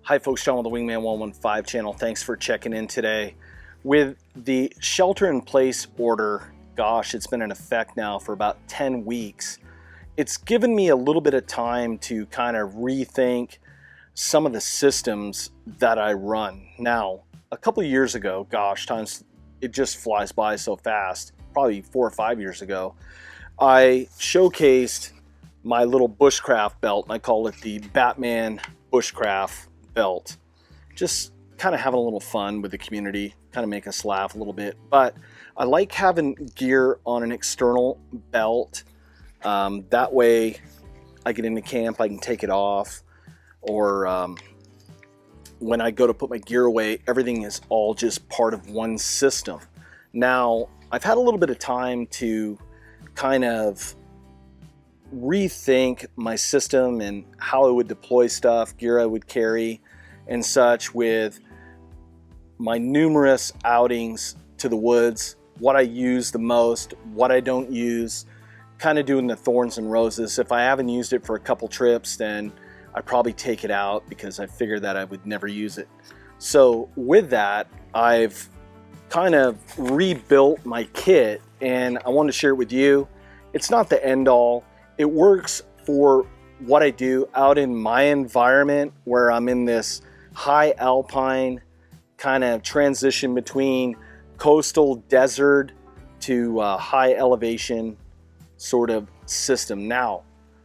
Hi folks, John with the Wingman 115 channel. Thanks for checking in today. With the shelter-in-place order, gosh, it's been in effect now for about 10 weeks. It's given me a little bit of time to kind of rethink some of the systems that I run. Now, a couple of years ago, gosh, times it just flies by so fast, probably 4 or 5 years ago, I showcased my little bushcraft belt. I call it the Batman Bushcraft Belt. Just kind of having a little fun with the community, kind of make us laugh a little bit. But I like having gear on an external belt. That way I get into camp, I can take it off, or when I go to put my gear away, everything is all just part of one system. Now, I've had a little bit of time to kind of rethink my system and how I would deploy stuff, gear I would carry and such, with my numerous outings to the woods, what I use the most, what I don't use, kind of doing the thorns and roses. If I haven't used it for a couple trips, then I probably take it out because I figured that I would never use it. So with that, I've kind of rebuilt my kit and I wanted to share it with you. It's not the end all. It works for what I do out in my environment, where I'm in this high alpine kind of transition between coastal desert to high elevation sort of system. Now,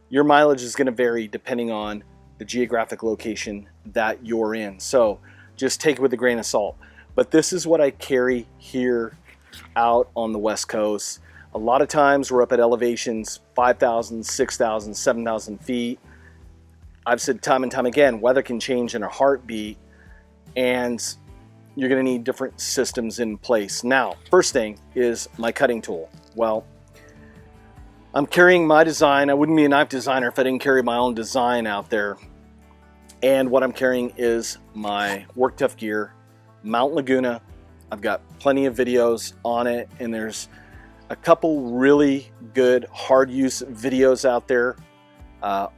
your mileage is going to vary depending on the geographic location that you're in. So just take it with a grain of salt. But this is what I carry here out on the West Coast. A lot of times we're up at elevations 5,000, 6,000, 7,000 feet. I've said time and time again, weather can change in a heartbeat and you're gonna need different systems in place. Now, first thing is my cutting tool. Well, I'm carrying my design. I wouldn't be a knife designer if I didn't carry my own design out there. And what I'm carrying is my Work Tuff gear, Mount Laguna. I've got plenty of videos on it, and there's a couple really good hard use videos out there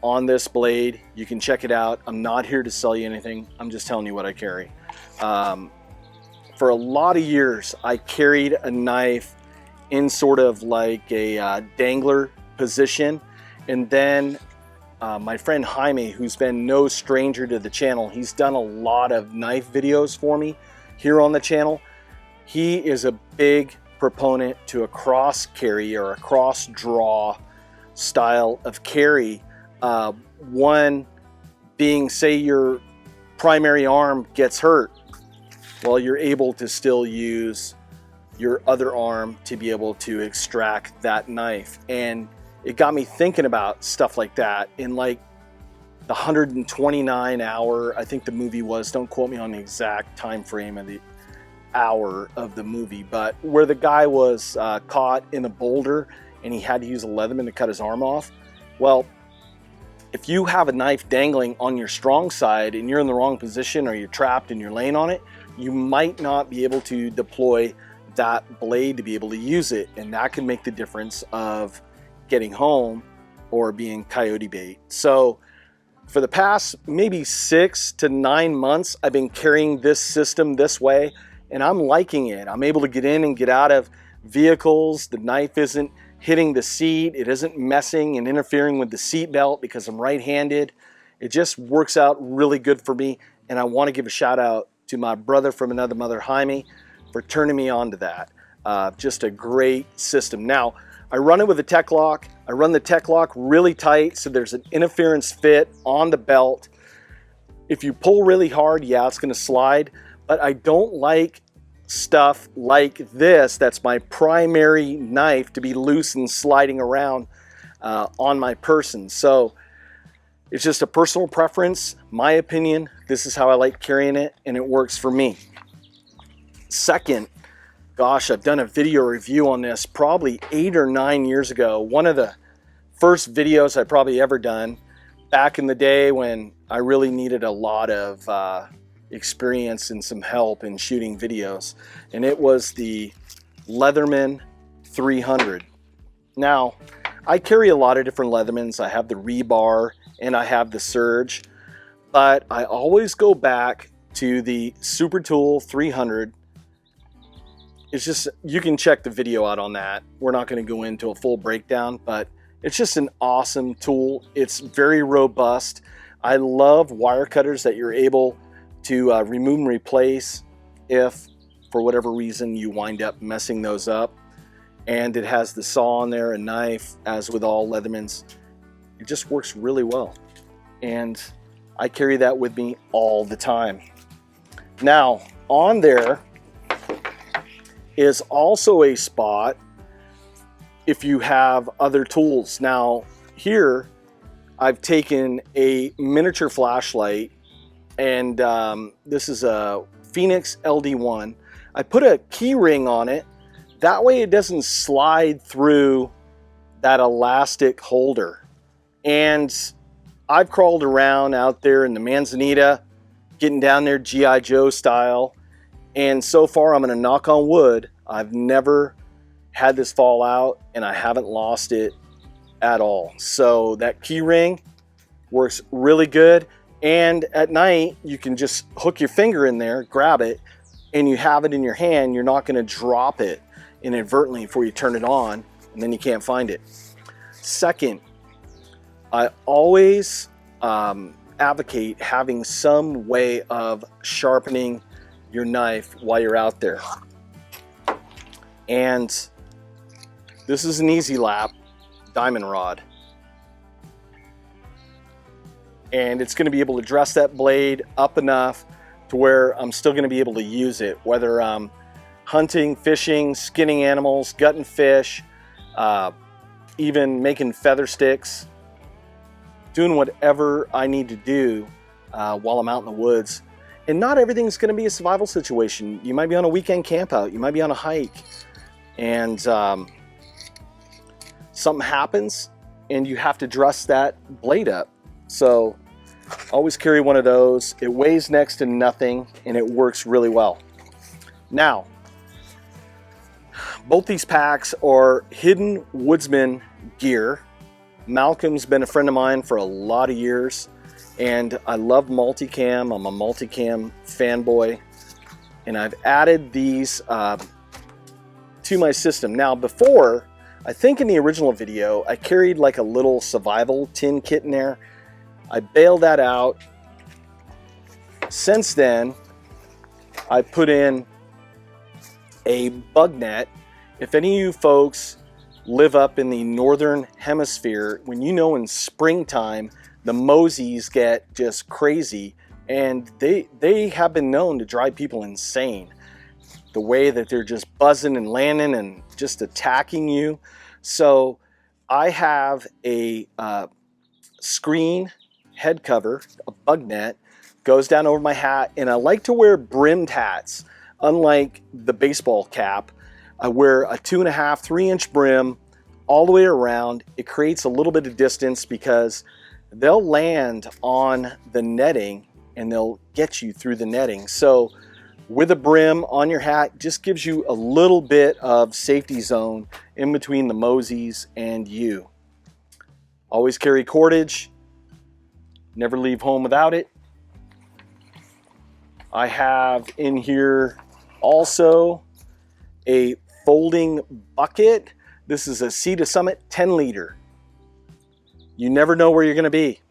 on this blade. You can check it out. I'm not here to sell you anything. I'm just telling you what I carry. For a lot of years, I carried a knife in sort of like a dangler position. And then my friend Jaime, who's been no stranger to the channel, he's done a lot of knife videos for me here on the channel. He is a big proponent to a cross carry or a cross draw style of carry. One being, say your primary arm gets hurt, well, you're able to still use your other arm to be able to extract that knife. And it got me thinking about stuff like that in like the 129 hour, I think the movie was, don't quote me on the exact time frame of the hour of the movie, but where the guy was caught in a boulder and he had to use a Leatherman to cut his arm off. Well, if you have a knife dangling on your strong side and you're in the wrong position, or you're trapped and you're laying on it, you might not be able to deploy that blade to be able to use it, and that can make the difference of getting home or being coyote bait. So for the past maybe 6 to 9 months, I've been carrying this system this way, and I'm liking it. I'm able to get in and get out of vehicles. The knife isn't hitting the seat. It isn't messing and interfering with the seat belt because I'm right-handed. It just works out really good for me, and I want to give a shout out to my brother from another mother, Jaime, for turning me on to that. Just a great system. Now, I run it with a tech lock. I run the tech lock really tight so there's an interference fit on the belt. If you pull really hard, yeah, it's gonna slide, but I don't like stuff like this that's my primary knife to be loose and sliding around on my person. So it's just a personal preference, my opinion. This is how I like carrying it, and it works for me. Second, gosh, I've done a video review on this probably 8 or 9 years ago. One of the first videos I've probably ever done back in the day when I really needed a lot of experience and some help in shooting videos. And it was the Leatherman 300. Now, I carry a lot of different Leathermans. I have the rebar and I have the surge. but I always go back to the Super Tool 300. It's just, you can check the video out on that. We're not going to go into a full breakdown, but it's just an awesome tool. It's very robust. I love wire cutters that you're able to remove and replace if for whatever reason you wind up messing those up. And it has the saw on there, a knife, as with all Leathermans. It just works really well. And I carry that with me all the time. Now, on there is also a spot if you have other tools. Now, here I've taken a miniature flashlight, and this is a Phoenix LD1. I put a key ring on it. That way it doesn't slide through that elastic holder. And I've crawled around out there in the Manzanita, getting down there G.I. Joe style. And so far, I'm going to knock on wood, I've never had this fall out, and I haven't lost it at all. So that key ring works really good. And at night, you can just hook your finger in there, grab it, and you have it in your hand. You're not going to drop it inadvertently before you turn it on, and then you can't find it. Second, I always advocate having some way of sharpening your knife while you're out there. And this is an Easy Lap diamond rod. And it's going to be able to dress that blade up enough to where I'm still going to be able to use it, whether I'm hunting, fishing, skinning animals, gutting fish, even making feather sticks, doing whatever I need to do while I'm out in the woods. And not everything's going to be a survival situation. You might be on a weekend camp out. You might be on a hike. And something happens and you have to dress that blade up. So always carry one of those. It weighs next to nothing and it works really well. Now, both these packs are Hidden Woodsmen gear. Malcolm's been a friend of mine for a lot of years. And I love multicam. I'm a multicam fanboy, and I've added these to my system. Now, before, I think in the original video, I carried like a little survival tin kit in there. I bailed that out. Since then, I put in a bug net. If any of you folks live up in the northern hemisphere, when you know in springtime, the mosies get just crazy, and they have been known to drive people insane. The way that they're just buzzing and landing and just attacking you. So I have a screen head cover, a bug net, goes down over my hat, and I like to wear brimmed hats. Unlike the baseball cap, I wear a 2.5, 3-inch brim all the way around. It creates a little bit of distance because they'll land on the netting and they'll get you through the netting. So with a brim on your hat just gives you a little bit of safety zone in between the mosies and you. Always carry cordage. Never leave home without it. I have in here also a folding bucket. This is a Sea to Summit 10 liter. You never know where you're going to be.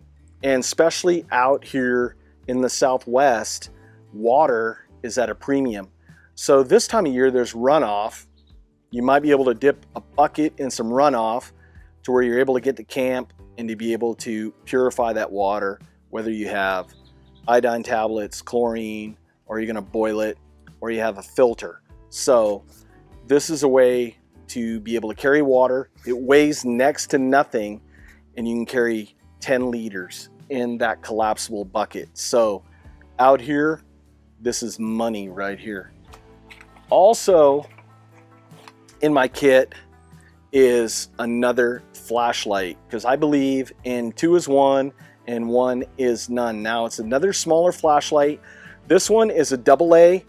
And especially out here in the Southwest, water is at a premium. So this time of year, there's runoff. You might be able to dip a bucket in some runoff to where you're able to get to camp and to be able to purify that water, whether you have iodine tablets, chlorine, or you're going to boil it, or you have a filter. So this is a way to be able to carry water. It weighs next to nothing, and you can carry 10 liters in that collapsible bucket. So out here, this is money right here. Also in my kit is another flashlight, because I believe in 2 is 1 and 1 is none. Now it's another smaller flashlight. This one is a AA.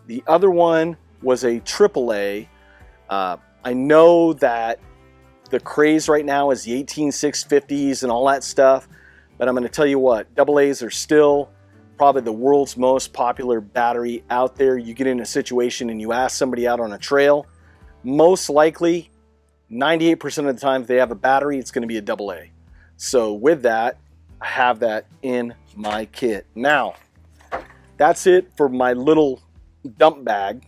The other one was a AAA. I know that the craze right now is the 18650s and all that stuff, But I'm going to tell you what, AA's are still probably the world's most popular battery out there. You get in a situation and you ask somebody out on a trail, most likely 98% of the time if they have a battery, it's going to be a AA. So with that, I have that in my kit. Now, that's it for my little dump bag.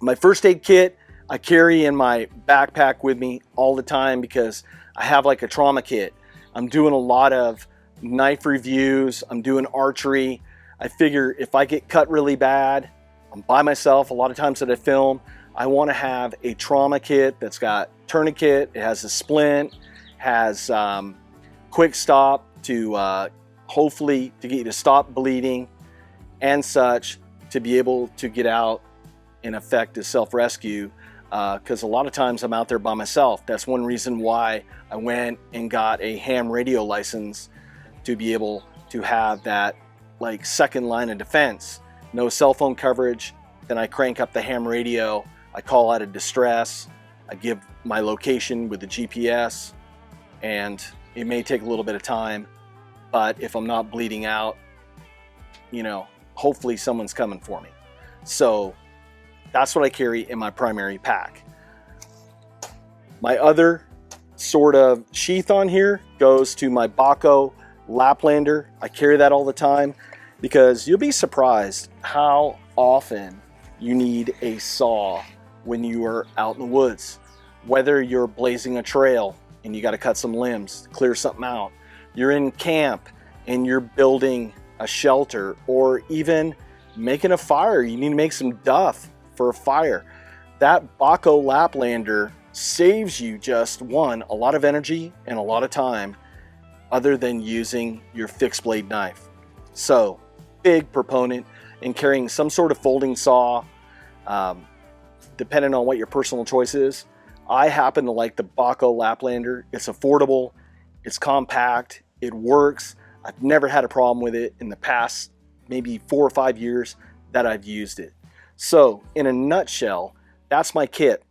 My first aid kit I carry in my backpack with me all the time because I have like a trauma kit. I'm doing a lot of knife reviews, I'm doing archery. I figure if I get cut really bad, I'm by myself. A lot of times that I film, I want to have a trauma kit that's got tourniquet, it has a splint, has quick stop to hopefully to get you to stop bleeding and such, to be able to get out and effect a self-rescue, because a lot of times I'm out there by myself. That's one reason why I went and got a ham radio license, to be able to have that like second line of defense. No cell phone coverage, then I crank up the ham radio, I call out of distress, I give my location with the GPS, and it may take a little bit of time, but if I'm not bleeding out, you know, hopefully someone's coming for me. So that's what I carry in my primary pack. My other sort of sheath on here goes to my Bahco Laplander. I carry that all the time because you'll be surprised how often you need a saw when you are out in the woods. Whether you're blazing a trail and you got to cut some limbs, clear something out, you're in camp and you're building a shelter, or even making a fire, you need to make some duff for a fire. That Bahco Laplander saves you just one, a lot of energy and a lot of time, other than using your fixed blade knife. So big proponent in carrying some sort of folding saw, depending on what your personal choice is. I happen to like the Bahco Laplander. It's affordable, it's compact, it works. I've never had a problem with it in the past maybe 4 or 5 years that I've used it. So in a nutshell, that's my kit.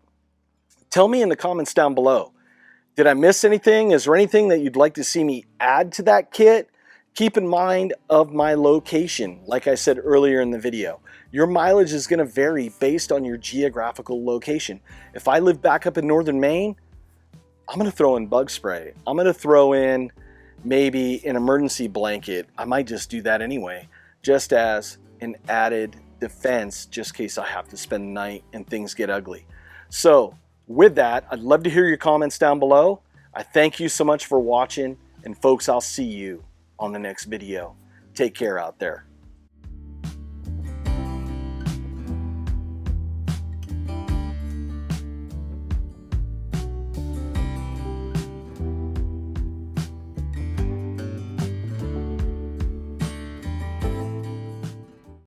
Tell me in the comments down below, did I miss anything? Is there anything that you'd like to see me add to that kit? Keep in mind of my location. Like I said earlier in the video, your mileage is going to vary based on your geographical location. If I live back up in northern Maine, I'm going to throw in bug spray. I'm going to throw in maybe an emergency blanket. I might just do that anyway, just as an added defense, just in case I have to spend the night and things get ugly. So with that, I'd love to hear your comments down below. I thank you so much for watching, and folks, I'll see you on the next video. Take care out there.